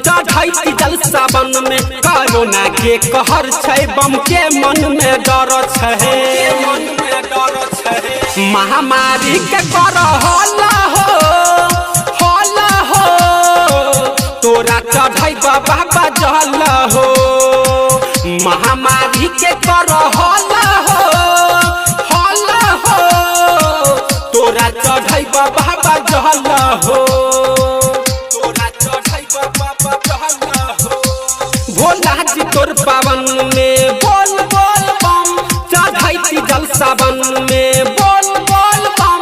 चढ़ैती जल सावन में कोरोना के कहर छै बम के मन में डर छै महामारी के कर होला हो तोरा चढ़ै बाबा जल हो महामारी के कर होला हो तोरा चढ़ै बाबा जल हो भोला जी तोर पावन में बोल बोल बम चढ़ैती जल सावन में बोल बोल बम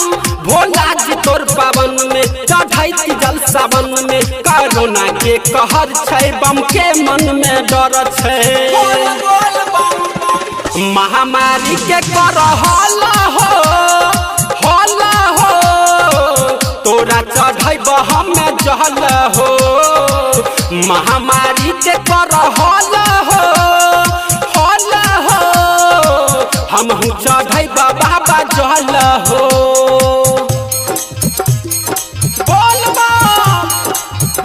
भोला जी तोर पावन में चढ़ैती जल सावन में कोरोना के कहर छै बम के मन में डर छै महामारी के कर होला हो तोरा चढ़ै हमें जल हो महामारी के कर होला हो हमहू चढ़ै बाबा जल हो बोल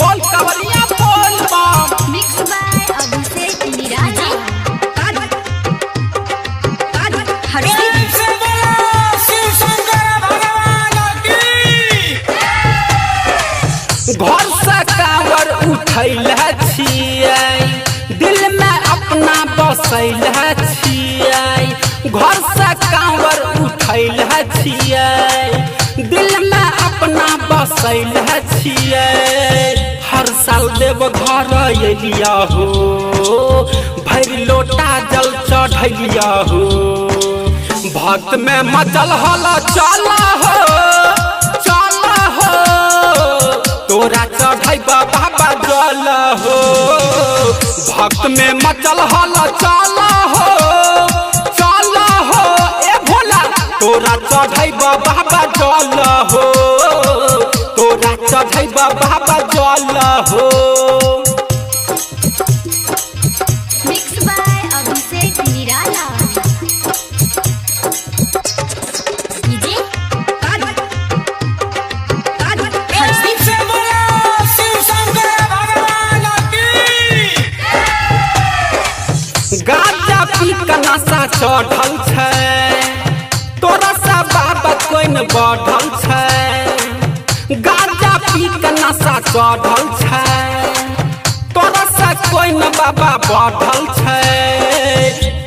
बोल कवरिया बोल मिक्स बाय अभिषेक निराला घर से कांवर उठैल छियै दिल में अपना बसैल छियै घर से कांवर उठैल छियै दिल में अपना बसैल छियै हर साल देव घर अलिया हो भरि लोटा जल चढ़ैलिया हो भक्त में मचल हला चला हो तोरा चढ़ै बाबा जल हो भक्त में मचल हला चला हो ए भोला तोरा चढ़ै बाबा जल हो तोरा चढ़ै बाबा जल हो मिक्स बाय अभिषेक निराला गाजा पी के नशा चढ़ल छै तोरा सा बाबा कोई न बढ़ल छै गाजा पी के नशा चढ़ल छै तोरा सा कोई न बाबा बढ़ल छै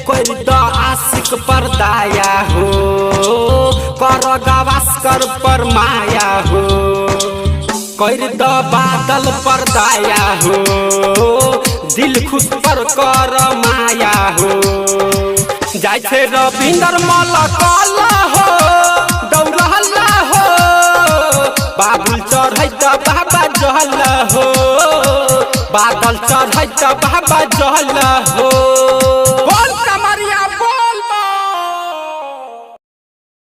कोई द आशिक पर दाया हो कर गवास्कर पर माया हो कर द बादल पर दाया हो दिल खुश पर कर माया हो जाय छै रविंदर मलकल हो दौड़ला हो बाबुल चढ़ै बाबा जल हो बादल चढ़ै बाबा जल